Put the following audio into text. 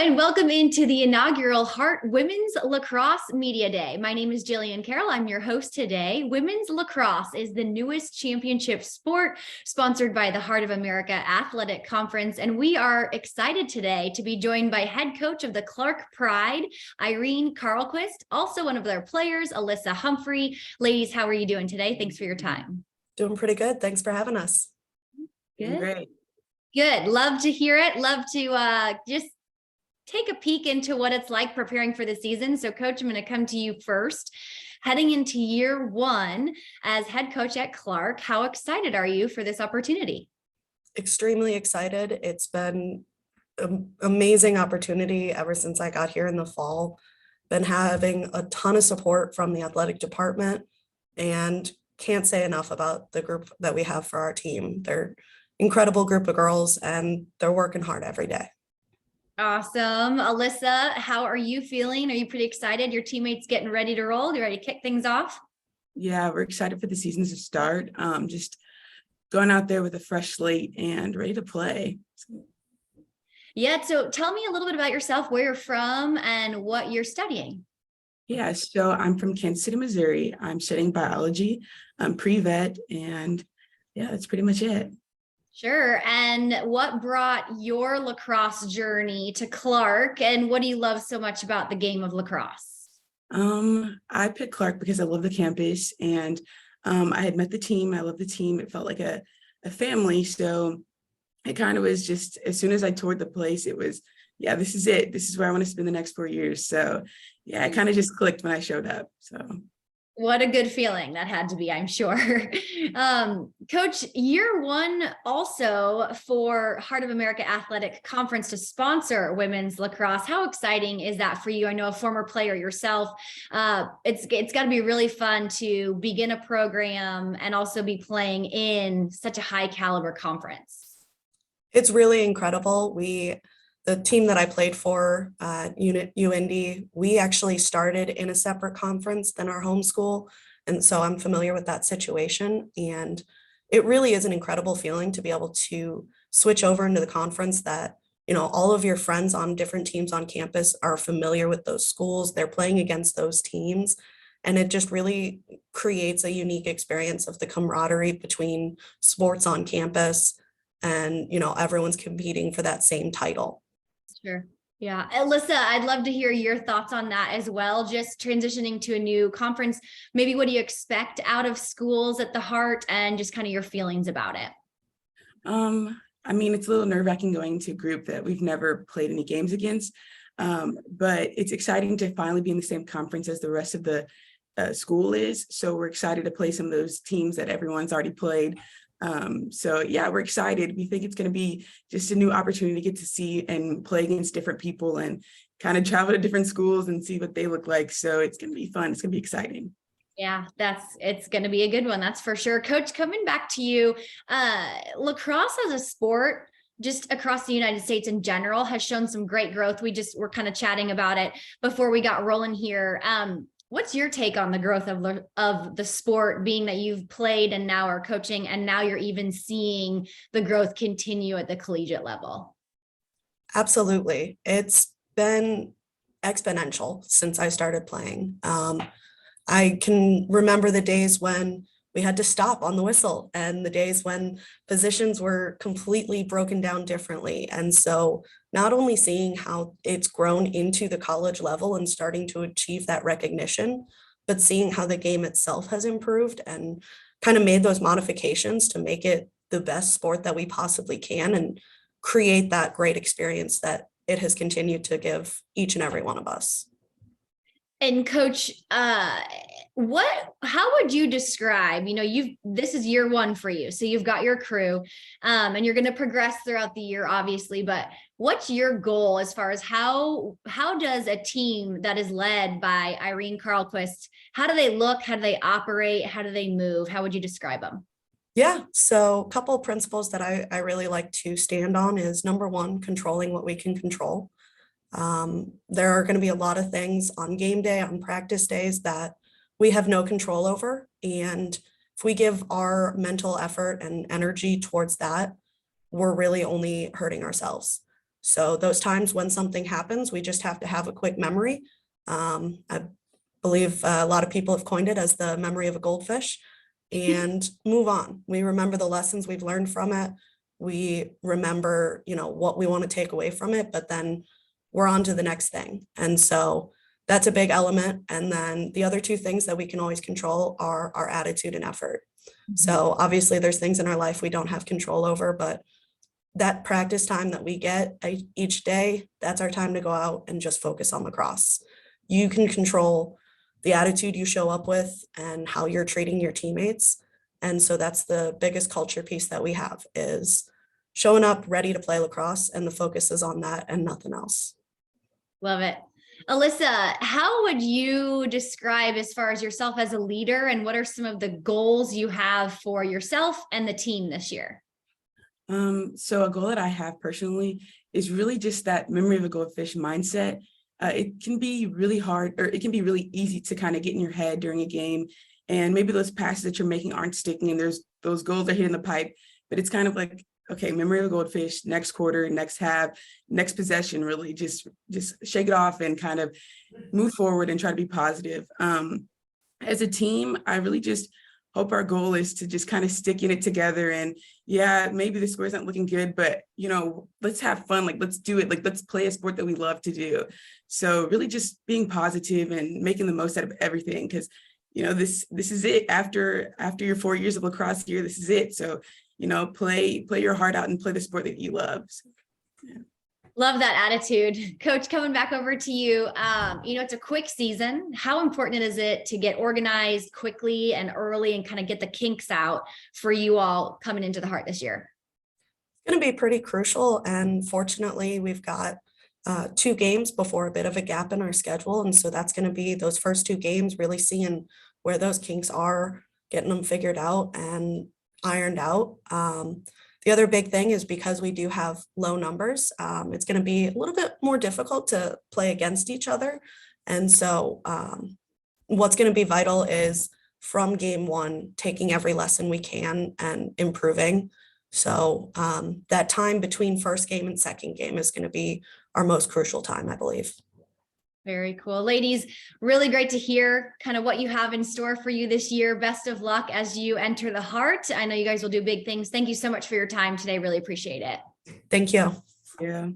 And welcome into the inaugural Hart Women's Lacrosse Media Day. My name is Jillian Carroll. I'm your host today. Women's lacrosse is the newest championship sport sponsored by the Heart of America Athletic Conference. And we are excited today to be joined by head coach of the Clarke Pride, Irene Carlquist, also one of their players, Alyssa Humphrey. Ladies, how are you doing today? Thanks for your time. Doing pretty good. Thanks for having us. Good. Great. Good. Love to hear it. Love to just take a peek into what it's like preparing for the season. So Coach, I'm going to come to you first. Heading into year one as head coach at Clarke, how excited are you for this opportunity? Extremely excited. It's been an amazing opportunity ever since I got here in the fall. Been having a ton of support from the athletic department and can't say enough about the group that we have for our team. They're an incredible group of girls and they're working hard every day. Awesome. Alyssa, how are you feeling? Are you pretty excited? Your teammates getting ready to roll? You ready to kick things off? Yeah, we're excited for the season to start. Just going out there with a fresh slate and ready to play. Yeah, so tell me a little bit about yourself, where you're from and what you're studying. Yeah, so I'm from Kansas City, Missouri. I'm studying biology. I'm pre-vet, and yeah, that's pretty much it. Sure. And what brought your lacrosse journey to Clarke, and what do you love so much about the game of lacrosse? I picked Clarke because I love the campus, and I had met the team. I love the team. It felt like a family. So it kind of was just, as soon as I toured the place, it was, yeah, this is it. This is where I want to spend the next 4 years. So yeah, it kind of just clicked when I showed up. So what a good feeling that had to be, I'm sure. Coach, year one also for Heart of America Athletic Conference to sponsor women's lacrosse. How exciting is that for you? I know a former player yourself. It's got to be really fun to begin a program and also be playing in such a high caliber conference. It's really incredible. The team that I played for, UND, we actually started in a separate conference than our home school. And so I'm familiar with that situation. And it really is an incredible feeling to be able to switch over into the conference that, all of your friends on different teams on campus are familiar with those schools. They're playing against those teams. And it just really creates a unique experience of the camaraderie between sports on campus and, everyone's competing for that same title. Sure. Yeah. Alyssa, I'd love to hear your thoughts on that as well. Just transitioning to a new conference, maybe what do you expect out of schools at the Heart and just kind of your feelings about it? I mean, it's a little nerve-wracking going to a group that we've never played any games against, but it's exciting to finally be in the same conference as the rest of the school is. So we're excited to play some of those teams that everyone's already played. So yeah, we're excited. We think it's going to be just a new opportunity to get to see and play against different people and kind of travel to different schools and see what they look like. So it's going to be fun. It's going to be exciting. Yeah, it's going to be a good one. That's for sure. Coach, coming back to you, lacrosse as a sport, just across the United States in general, has shown some great growth. We're kind of chatting about it before we got rolling here. What's your take on the growth of the sport, being that you've played and now are coaching, and now you're even seeing the growth continue at the collegiate level? Absolutely. It's been exponential since I started playing. I can remember the days when we had to stop on the whistle and the days when positions were completely broken down differently. And so not only seeing how it's grown into the college level and starting to achieve that recognition, but seeing how the game itself has improved and kind of made those modifications to make it the best sport that we possibly can and create that great experience that it has continued to give each and every one of us. And Coach, how would you describe, this is year one for you. So you've got your crew, and you're going to progress throughout the year, obviously, but what's your goal as far as how does a team that is led by Irene Carlquist, how do they look? How do they operate? How do they move? How would you describe them? Yeah, so a couple of principles that I really like to stand on is number one, controlling what we can control. There are going to be a lot of things on game day, on practice days that we have no control over. And if we give our mental effort and energy towards that, we're really only hurting ourselves. So those times when something happens, we just have to have a quick memory. I believe a lot of people have coined it as the memory of a goldfish, and move on. We remember the lessons we've learned from it. We remember, what we want to take away from it, but then we're on to the next thing. And so that's a big element. And then the other two things that we can always control are our attitude and effort. So obviously there's things in our life we don't have control over, but that practice time that we get each day, that's our time to go out and just focus on lacrosse. You can control the attitude you show up with and how you're treating your teammates. And so that's the biggest culture piece that we have, is showing up ready to play lacrosse, and the focus is on that and nothing else. Love it. Alyssa, how would you describe as far as yourself as a leader, and what are some of the goals you have for yourself and the team this year? So a goal that I have personally is really just that memory of a goldfish mindset. It can be really hard, or it can be really easy to kind of get in your head during a game, and maybe those passes that you're making aren't sticking, and there's those goals are hitting the pipe, but it's kind of like, okay, memory of a goldfish, next quarter, next half, next possession, really just shake it off and kind of move forward and try to be positive. As a team, I really just hope our goal is to just kind of stick in it together. And yeah, maybe the score's not looking good, but let's have fun. Like, let's do it. Like, let's play a sport that we love to do. So really just being positive and making the most out of everything. Cause this is it. After your 4 years of lacrosse here, this is it. So, play your heart out and play the sport that you love. So, yeah. Love that attitude. Coach, coming back over to you. It's a quick season. How important is it to get organized quickly and early and kind of get the kinks out for you all coming into the Heart this year? It's going to be pretty crucial. And fortunately, we've got 2 games before a bit of a gap in our schedule. And so that's going to be those first 2 games, really seeing where those kinks are, getting them figured out and ironed out. The other big thing is, because we do have low numbers, it's going to be a little bit more difficult to play against each other. And so what's going to be vital is, from game 1, taking every lesson we can and improving. So that time between first game and second game is going to be our most crucial time, I believe. Very cool. Ladies, really great to hear kind of what you have in store for you this year. Best of luck as you enter the Heart. I know you guys will do big things. Thank you so much for your time today. Really appreciate it. Thank you. Yeah.